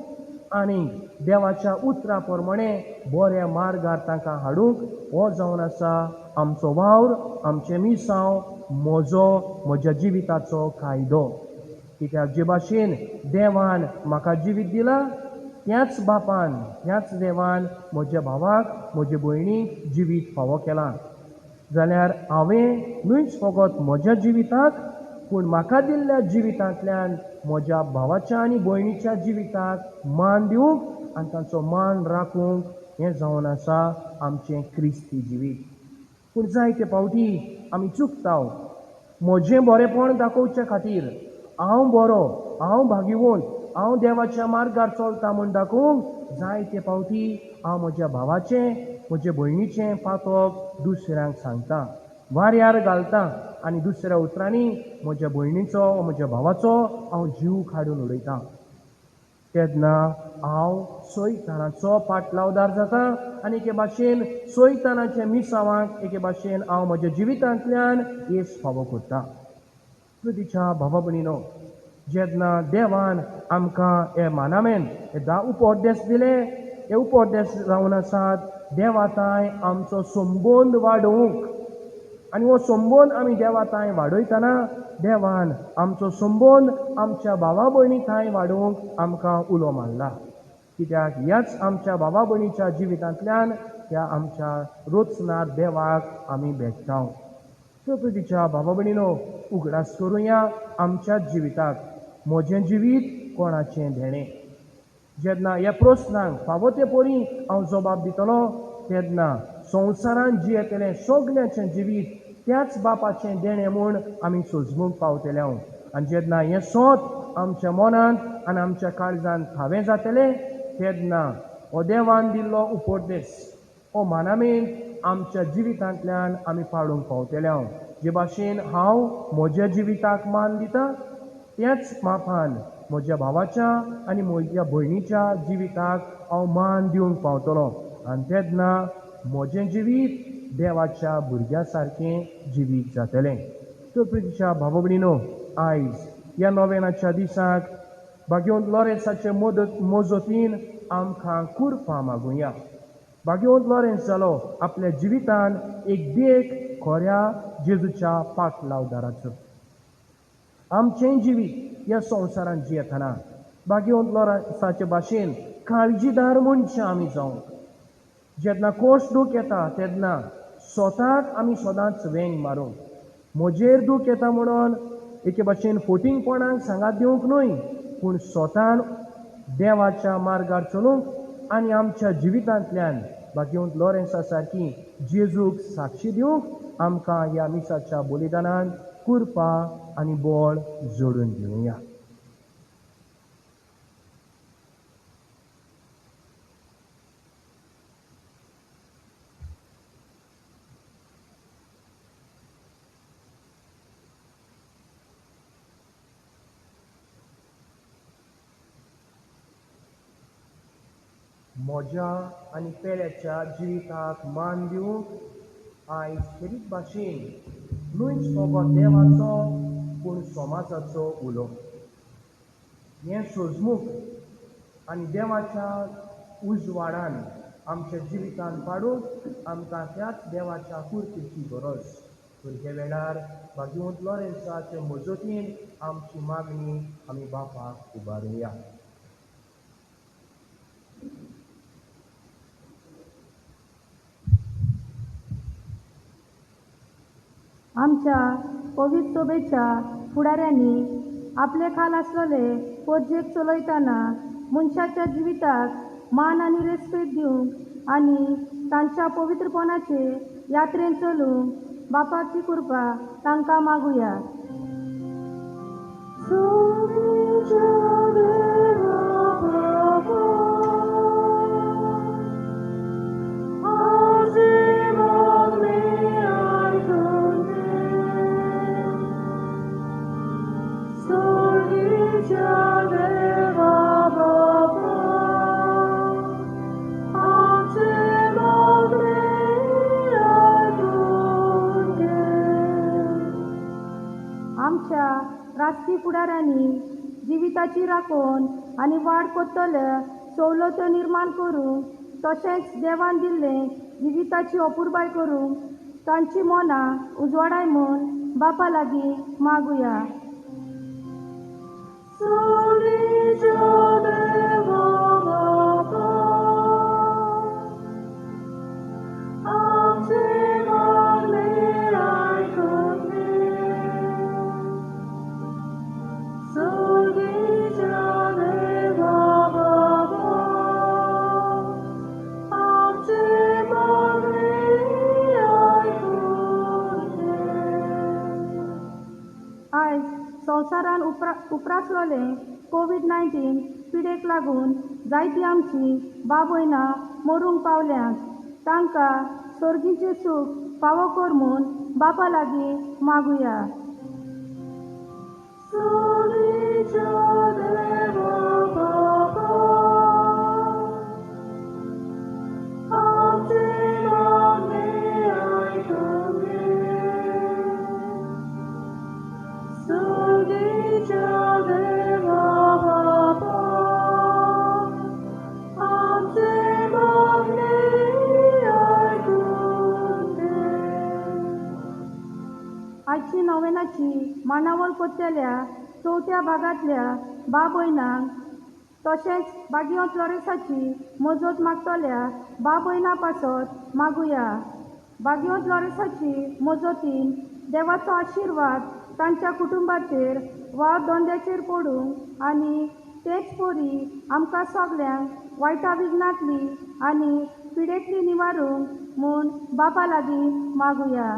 आनी देवाच्या उतरा प्रमाणे बऱ्या मार्गार तांकां हाडूंक हो जावन आसा आमचो वावर आमचें मिसांव म्हज्या जिविताचो कायदो कित्याक जे भाशेन देवान म्हाका जिवीत दिलां त्याच बापान त्याच देवान म्हज्या भावाक म्हज्या भयणीक जिवीत फावो केलां जाल्यार हांवें न्हयच फकत म्हज्या जिविताक पूण म्हाका दिल्ल्या जिवितांतल्यान म्हज्या भावाच्या आनी भयणीच्या जिविताक मान दिवंक आनी तांचो मान राखूंक हें जावन आसा आमचें क्रिस्ती जिवीत पूण जायते फावटी आमी चुकता म्हजें बरेंपण दाखोवचे खातीर हांव बरो हांव भागिवंत हांव देवाच्या मार्गार चलता म्हूण दाखोवंक जायते फावटी हांव म्हज्या भावाचें म्हज्या भयणीचें पातक दुसऱ्यांक सांगता वाऱ्यार घालता आनी दुसऱ्या उतरांनी म्हज्या भयणीचो म्हज्या भावाचो हांव जीव काडून उडयतां तेन्ना हांव सैतानाचो पाटलावदार जाता आनी एके भाशेन सैतानाच्या मिसावांक एके भाशेन हांव म्हज्या जिवितांतल्यान येस फावो करतां तिच्या भावा भयणीनो जेन्ना देवान आमकां हे मानामेन हे 10 उपदेश दिले हे उपदेश जावन आसात देवाताय आमचो संबंद वाडोवंक आनी हो संबंद आमी देवाताय वाडयतना देवान आमचो संबंद आमच्या भावा भयणी थंय वाडोवंक आमकां उलो मारला. कित्याक ह्याच आमच्या भावा भयणीच्या जिवितांतल्यान ह्या आमच्या रोचनार देवाक आमी भेटता. सो प्रितीच्या भावा भयणीनो, उगडास करुया आमच्याच जिविताक, म्हजें जिवीत कोणाचें देणें. जेन्ना ह्या प्रस्नांक फावो ते परी हांव जबाब दितलो तेन्ना संवसारांत जियेतलें सगळ्यांचें जिवीत त्याच बापाचें देणें म्हूण आमी सोजमूंक पावतले. आनी जेन्ना हें सोत आमच्या मनांत आनी आमच्या काळजांत खावें जातलें तेन्ना हो देवान दिल्लो उपदेश हो मानामेन आमच्या जिवितांतल्यान आमी पाळूंक पावतले. जे भाशेन हांव म्हज्या जिविताक मान दितां त्याच मापान म्हज्या भावाच्या आनी म्हज्या भयणीच्या जिविताक हांव मान दिवंक पावतलो. आनी तेन्ना म्हजें जिवीत देवाच्या भुरग्या सारकें जिवीत जातलें. सो प्रितीच्या भावा भयणीनो, आयज ह्या नोवेनाच्या दिसाक भाग्यवंत लॉरेन्साचे मोजतीन आमकां कुरपा मागुया. भाग्यवंत लॉरेन्स जालो आपल्या जिवितान एक देख खऱ्या जेजूच्या पाटलावदाराचो. आमचें जिवीत ह्या संवसारांत जियेतना भाग्यवंत लॉरेन्साचे भाशेन काळजीदार मनशां आमी जावंक. जेन्ना कोश्ट दूख येता तेन्ना स्वताक आमी सदांच वेंग मारूंक. म्हजेर दूख येता म्हणून एके भाशेन फोटिंगपणाक सांगात दिवंक न्हय, पूण स्वतान देवाच्या मार्गार चलूंक आनी आमच्या जिवितांतल्यान भाग्यवंत लॉरेन्सा सारकी जेजूक साक्षी दिवंक आमकां ह्या मिसाच्या बलिदानान कुरपा आनी बळ जोडून दिवया. म्हज्या आनी पेड्याच्या जिविताक मान दिवंक आयज खेरीत भाशेन न्हयच फकत देवाचो पूण समाजाचो उलो. हें सोजमूक आनी देवाच्या उजवाडान आमच्या जिवितान पाडूंक आमकां त्याच देवाच्या कुर्तेची गरज. हे वेळार भाग्यवंत लॉरेन्साचे मजतीन आमची मागणी आमी बापाक उबारुया. आमच्या पवित्र सोबेच्या फुडाऱ्यांनी आपले खाल आसलेले पोरजेक चलयतना मनशाच्या जिविताक मान आनी रेस्पेद दिवंक आनी तांच्या पवित्रपणाचे यात्रेन चलूंक बापाची कृपा तांकां मागुया. आमच्या राजकीय फुडाऱ्यांनी जिविताची राखण आनी वाड कोत्तल्या सवलतो निर्माण करूंक तशेंच देवान दिल्लें जिविताची अपुरबाय करूंक तांची मनां उजवाडाय म्हूण बापा लागीं मागुया. आयज संवसारान उप्रासलोले कोविड-19 पिडेक लागून जायतीं आमची भाव भयणां मरूंक पावल्यांत. तांकां सर्गीचें सूख फावो कर म्हूण बापा लागीं मागुया. लोरेन्साची मांडावळ कोत्तेल्या चवथ्या भागांतल्या बा भयणांक तशेंच बागियोंत लोरेन्साची मजत मागतल्या बा भयणां पासत मागुया. बागियोंत लोरेन्साची मजतीन देवाचो आशिर्वाद तांच्या कुटुंबाचेर वा दोंद्याचेर पडूं आनी तेच परी आमकां सगल्यांक वायटा विघ्नांतली आनी पिडेंतली निवारूंक म्हूण बापा लागीं मागुया.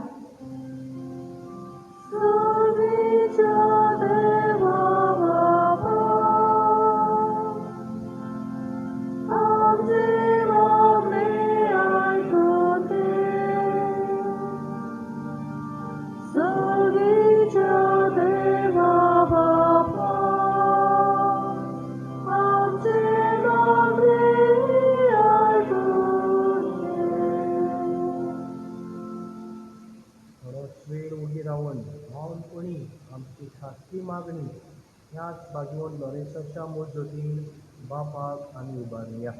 थोडोच वेळ उगी रावन मौनपणी आमची खासगी मागणी ह्याच बागियोन लोरेन्साच्या मजतीन बापाक आमी उबारुया.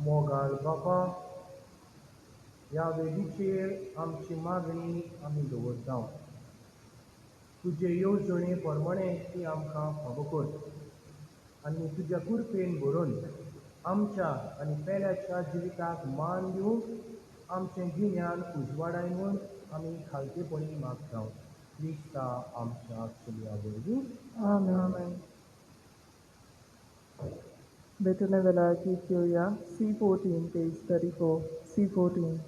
मोगाळ बापा, ह्या वेदीचेर आमची मागणी आमी दवरता. तुजे येवजणे प्रमाणे ती आमकां फावो कर आनी तुज्या कृपेन भरून आमच्या आनी पेल्याच्या जिविताक मान दिवंक आमचें गिन्यान उजवाडाय म्हूण आमी खालतेपणी मागता. क्रिस्ता आमच्या चलया वरवीं. Amen. Betune Velaki Kyoya, C14, page 34, C14.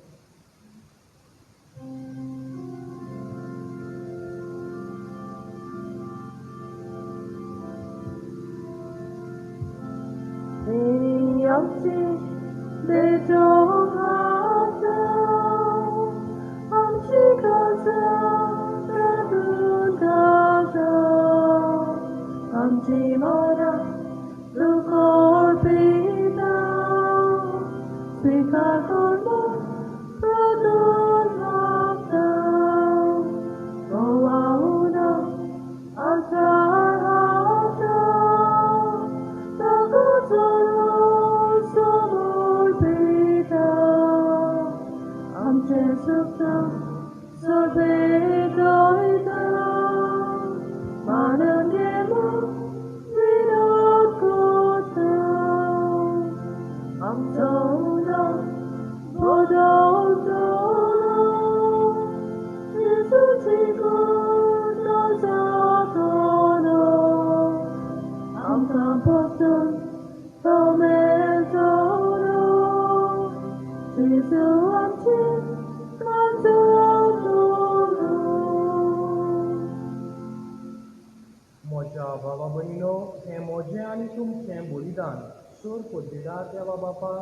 म्हज्या भावा भयणीनो, हें म्हजें आनी तुमचें बलिदान सोर पद्दीदार देवा बापा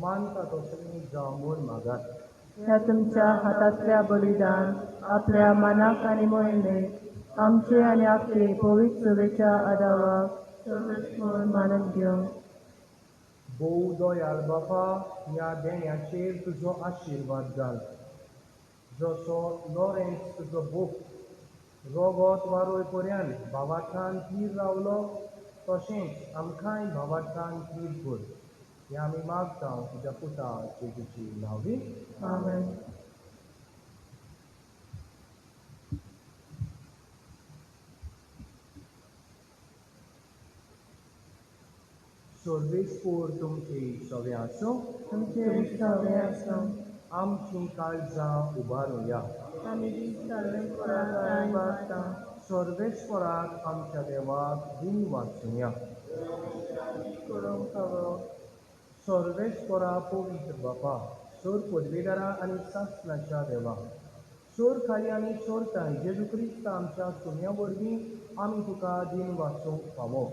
मानता तसलें जावं म्हूण मागात. ह्या तुमच्या हातांतल्या बलिदान आपल्या मनाक आनी मोहिमेक आमचे आनी आपले पवित्र सभेच्या आदाराक सर्वस्व म्हूण मानून घेवंक. भोव दयाळ बापा, ह्या देण्याचेर तुजो आशिर्वाद घाल. जसो लॉरेन्स तुजो भूख रोगोत वारोय पर्यंत भावार्थान थीर रावलो, तशेंच आमकांय भावार्थान थीर कर. हें आमी मागता तुज्या पुता जेजूची नांवी. आमेन. सर्वेस्पोर तुमची सवे आसूं. तुमचे सगळे आसूं आमचीं काळजां उबारुया. आमी सर्वेस्पराक वागता. सर्वेस्पराक आमच्या देवाक दिन वाचुया. करूंक फावो सर्वेस्परा पवित्र बापा, सोर पदवेदारा आनी शास्त्राच्या देवा, सोर खाली आनी चोरताय जेजू क्रिस्त आमच्या सुम्या वरवीं आमी तुका दिन वाचूंक फावो.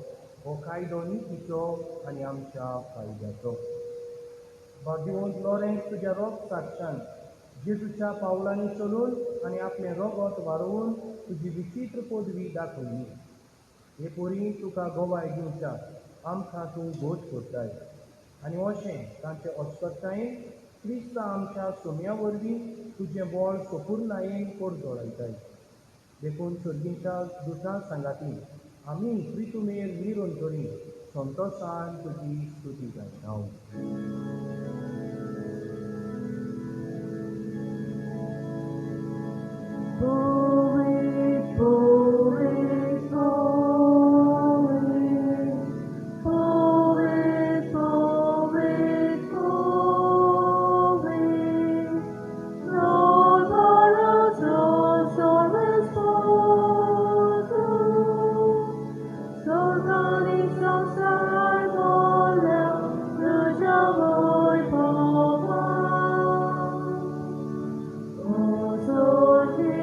हो कायदो नितीचो आनी आमच्या फायद्याचो. भाग्यवंत लॉरेन्स तुज्या रोग साक्षान जेजूच्या पावलांनी चलून आनी आपलें रोगोत वारोवन तुजी विचित्र पदवी दाखयली. हे पोरी तुका गोवाय दिवच्या आमकां तूं घोट करताय आनी अशें तांचे अस्पतायेन क्रिस्त आमच्या सुम्या वरवीं तुजें बोळ सपूर्णायेन परजोडायताय. देखून सर्गीच्या दुटा सांगाती आमी प्रितुमेर निरोन करी संतोषान तुजी स्तुती गायता Poet, poet, poet, poet, poet, poet. Lord, us all responsos. S'organizzam salvolem, lucia voi povas. O sol che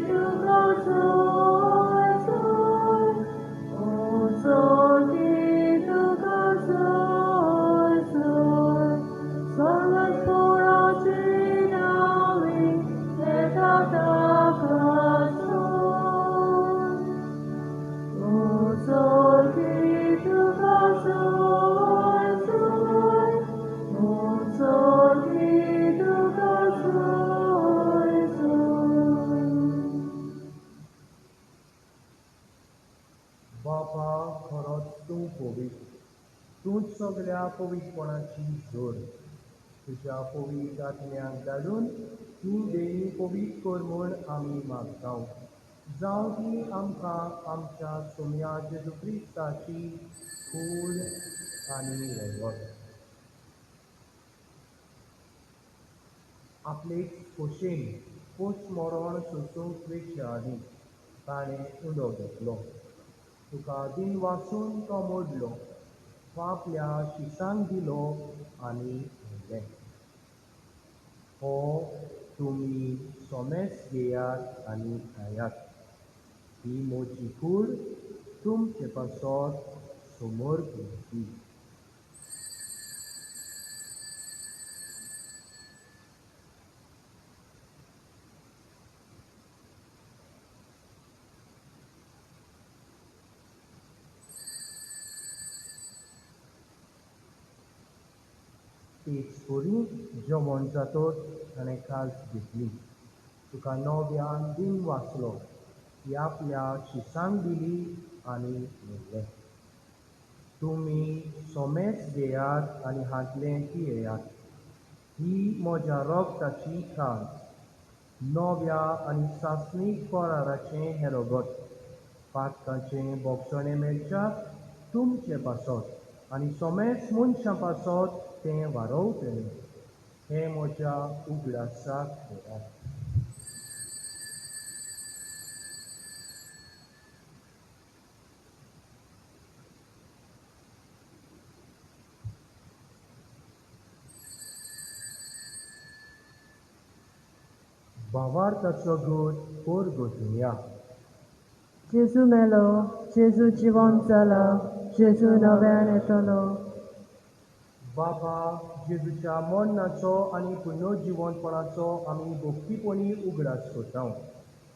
tu causoi sol, o sol che tu causoi sol, solas por acinami et atacasol. O sol che tu causoi sol, o sol che tu causoi sol. बापा खरोच तूं पवित्र तूंच सगळ्या पवित्रपणाची जोड तुज्या पवित्र आत्म्याक धाडून तूं देणी पवित्र कर म्हूण आमी मागता जावं ती आमकां आमच्या सोम्या जेजू क्रिस्ताची कूड आनी रगत आपलेच खोशेन पोस्टमॉर्टम सोंसूंक वेच्या आदी ताणें उदो घेतलो तुका दिन वाचून तो मोडलो आपल्या शिसांक दिलो आनी व्हेलें हो तुमी सोमेस घेयात आनी खायात ही मोची कूड तुमचे पासत समोर घेवची तेच करून जेवण जातोच ताणें कास घेतली तुका नव्यान दिन वाचलो ती आपल्या शिसांक दिली आनी व्हेलें तुमी सोमेस घेयात आनी हातलें पियेयात ही म्हज्या रोगताची खाण नव्या आनी सासणीक कोराराचें हें रगत पातकाचें बोगसणें मेळच्याक तुमचे पासत आनी सोमेस मनशां पासत तें वारोवतलें हें म्हज्या उगडासाक करात भावार्थाचो गोड कोर गोठुया Gesù melo, Gesù जिवंत जाला, Gesù नव्यान येतलो. बाबा जेजूच्या मरणाचो आनी पुनर्जिवंतपणाचो आमी भक्तीपणी उगडास करता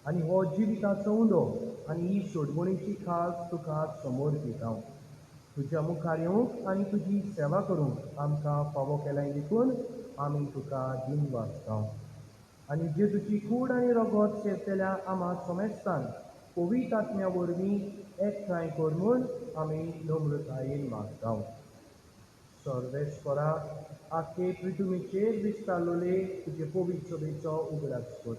आनी हो जिविताचो उंडो आनी ही सोडवणीची खास तुका समोर दिता तुज्या मुखार येवंक आनी तुजी सेवा करूंक आमकां फावो केल्याय देखून आमी तुका दिन वाचता आनी जेजूची कूड आनी रगत सेवतल्या आम्हा सोमेस्तान पवित्र आत्म्या वरवीं एकठांय कर म्हूण आमी नम्रतायेन मागता सर्वेस्परा आख्खे पृथ्वीचेर विस्तारलोले तुजे पवित्र सभेचो उगडास कर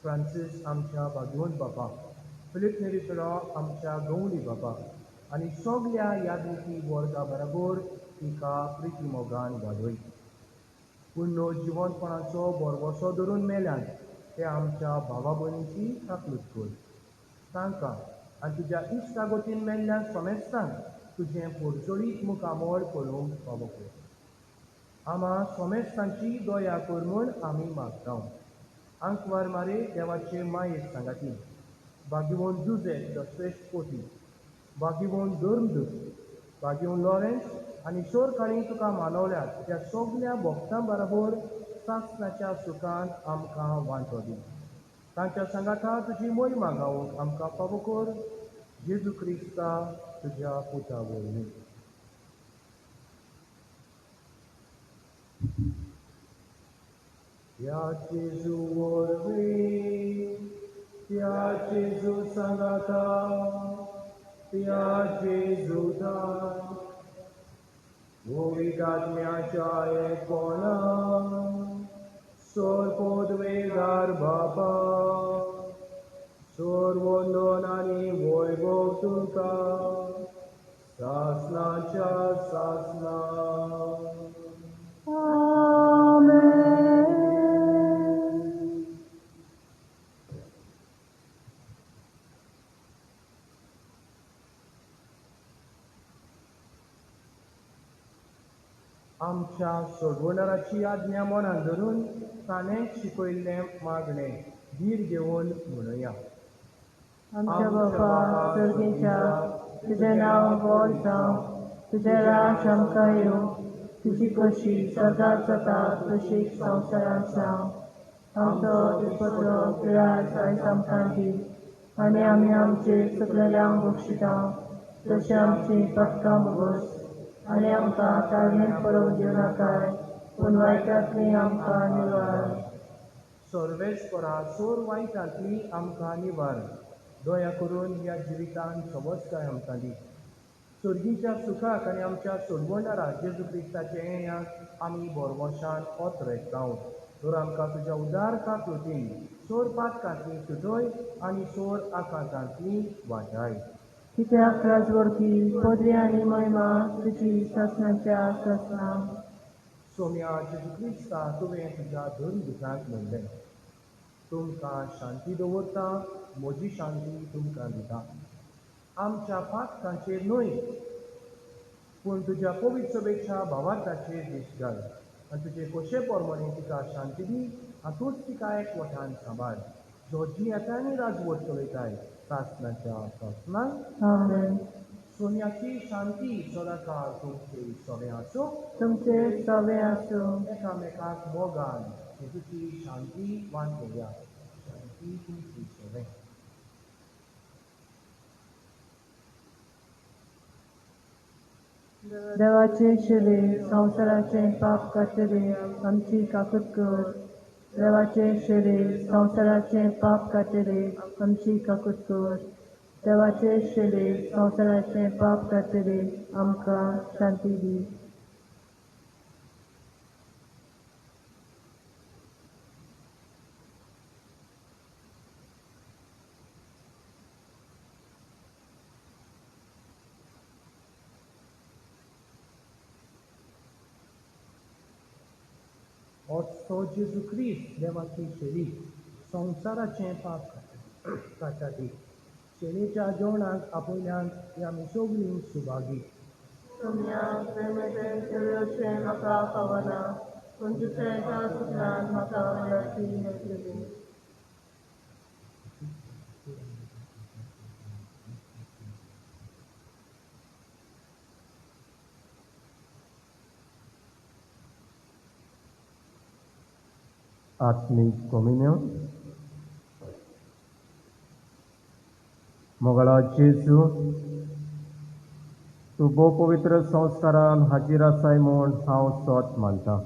फ्रांसीस आमच्या भागवंत बाबा फिलीप नेरीफेरो आमच्या गवळी बाबा आनी सगळ्या यादविकी वर्गा बरोबर तिका प्रिती मोगान वाडय पुनर्जिवंतपणाचो बरवसो धरून मेल्यान ते आमच्या भावा भयणीची थापणूक कर तांकां आनी तुज्या इश्टागोतीन मेल्ल्या सोमेस्तांक तुजें परजोळीत मुखामोल पळोवंक फावो कर आम्हा सोमेस्तांची दया कर म्हूण आमी मागता आंकवार मारे देवाचे मायेर सांगाती भाग्यवंत जुझे द श्रेश्ठ पोती भाग्यवंत धर्मदूत भाग्यवंत लॉरेन्स आनी शोरकाळी तुका मानवल्यात त्या सगळ्या भक्तां बरोबर सासणाच्या सुखांत आमकां वांटो दी तांच्या सांगाता तुजी महिमा गावूंक आमकां फावो कर जेजू क्रिस्ता तुज्या पुता वरवीं या जेजू वरवीं त्या जेजू सांगाता त्या जेजूदान भोविकात्म्याच्या एकपणा सोर पोदवेदार बाबा सोर वंदन आनी वैभव तुका सासनाच्या सासना आमच्या सोडवणाराची आज्ञा मनान धरून ताणें शिकयल्लें मागणें धीर घेवन म्हणया. आमच्या बापा सर्गेच्या तुझें नांव व्हड जावं, तुजें राज आमकां येवं, तुजी कशी स्वर्गांत जाता तशीच संवसारांत जावं. आमचो दिसपत्र पिराय आयज आमकां दी आनी आमी आमचे चुकलेल्यांक बक्षिता तशें आमची पटकां बगोस आनी आमकां ताळमेत पडोवंक दिवं नाकाय पूण वायटांतली आमकां निवार. सर्वेस्परा सोर वायटांतली आमकां निवार. दया करून ह्या जिवितान समजकाय आमकां दी. सर्गीच्या सुखाक आनी आमच्या सोडवणारा जेजू क्रिस्ताच्या येण्याक आमी बोरवोशान ओतरेक जावं. तर आमकां तुज्या उदार काकुळटीन सोर पातकांतली सुटय आनी सोर आकांतांतली वाटाय. कित्याक राजवडकी पदवी आनी महिमा तुजी ससनाच्या ससना. सोम्या जेजू क्रिस्ता तुवें तुज्या धन दुखांत म्हणलें, तुमकां शांती दवरता, म्हजी शांती तुमकां दिता. आमच्या पातकांचेर न्हय पूण तुज्या पवित्र सभेच्या भावार्थाचेर दीस घाल आनी तुजे कशे पोरमोणे तिका शांती दी. हातूंच तिका एकवटान सांबाळ. जो जियेता आनी राजवट चलयताय सासनाच्या सासनाक. आमेन. सोन्याची शांती सदांकाळ तुमचे सवे आसूं. तुमचे सवे आसूं. एकामेकाक मोगान जेजूची शांती वांटया. शांती तुमची सवे. देवाचे शिले संवसाराचे पाप कातरे आमची काकूट कर. देवाचे शिले संवसाराचे पाप कातरे आमची काकूट कर. देवाचे शिले संवसाराचे पाप कातरे आमकां शांती दी. तो जेजू क्रिस्त देवाची शेळी संवसाराचें पाप काटाटी. शेळीच्या जेवणाक आपयल्यान आमी सगळीं सुभागी. म्हाका पावना पूण दुसऱ्या एका सुटल्यान म्हाका मेळची मेळटली. आत्मीक कॉम्युनियन. मोगळा जेजू, तूं भोव पवित्र संस्कारान हाजीर आसाय म्हूण हांव सोत मानतां.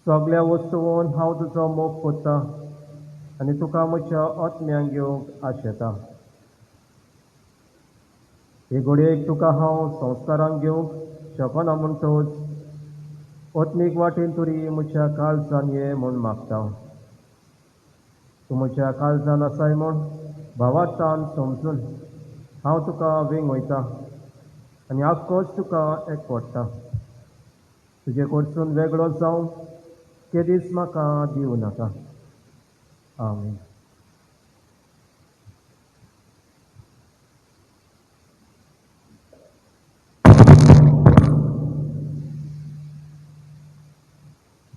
सगळ्या वस्तूंत हांव तुजो मोग कोत्तां आनी तुका म्हज्या आत्म्यांक घेवंक आशेतां. हे घडयेक तुका हांव संस्कारांक घेवंक शकना म्हणटच आत्मीक वाटेन तरी म्हज्या काळजान ये म्हूण मागतां. तूं म्हज्या काळजान आसाय म्हूण भावार्थान समजून हांव तुका वेंग वयतां आनी आख्खोच तुका एकवडटां. तुजे कडसून वेगळो जावं केदीस म्हाका दिवं नाका. आमीन.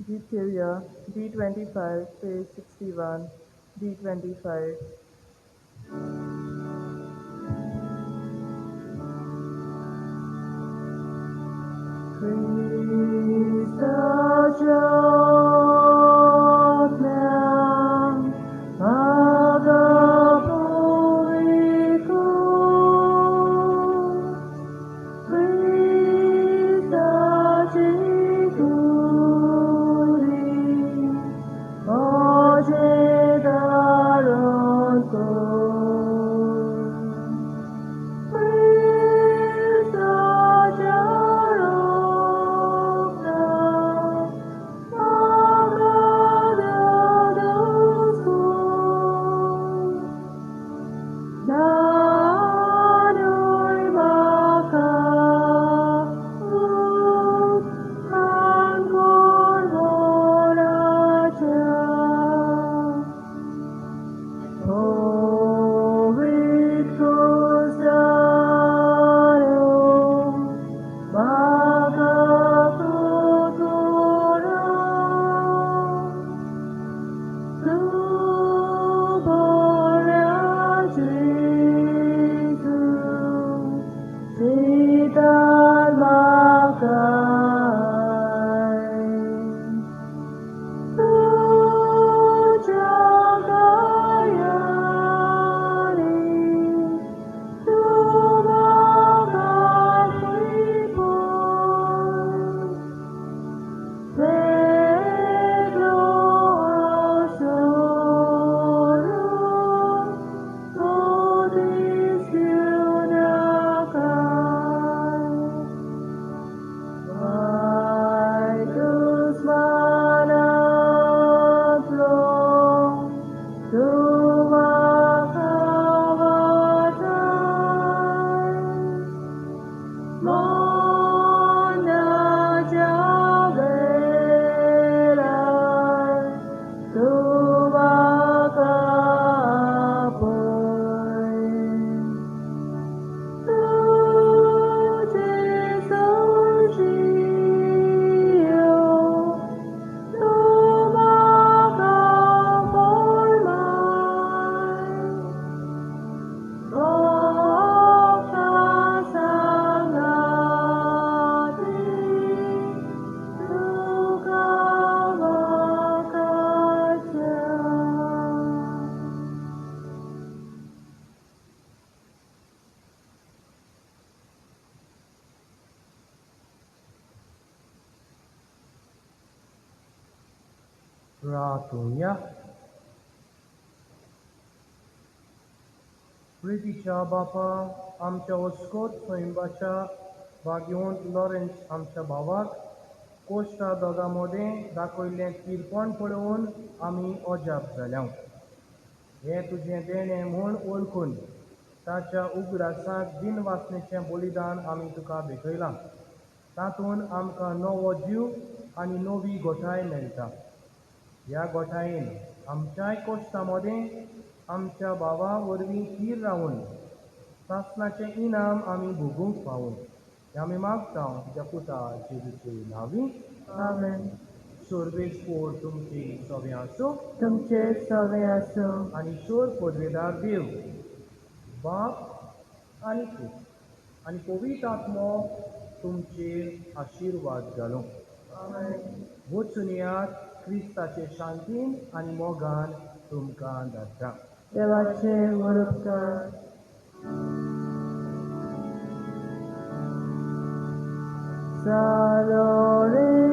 Diphtheria, D25, page 61, D25. Oje प्रार्थूया. प्रितीच्या बापा, आमच्या वस्कोत स्वयंबाच्या भाग्यवंत लॉरेन्स आमच्या भावाक कोस्टा दोगांमध्ये दाखयल्लें तिरपण पळोवन आमी अजाप जाल्या. हें तुजें देणें म्हूण वळखून ताच्या उगडासाक बिनवासनेचें बलिदान आमी तुका भेटयलां. तातूंत आमकां नवो जीव आनी नवी गोठाय मेळटा. ह्या गोठायेन आमच्याय कोश्टा मदें आमच्या भावा वरवीं थीर रावन सासणाचें इनाम आमी भोगूंक पावूं. हें आमी मागता तुज्या पुता जेजूचे नांवी. आमेन. सोर्बेस्पोर तुमची सगळें आसूं तुमचे सगळे आसूं आनी ईश्वर पदवेदार देव बाप आनी पूत आनी पवित्र आत्मो तुमचेर आशिर्वाद घालूं. वचून येयात क्रिस्ताचे शांतीन आनी मोगान तुमकां धाडटा. देवाचे वरपकार. जालो रे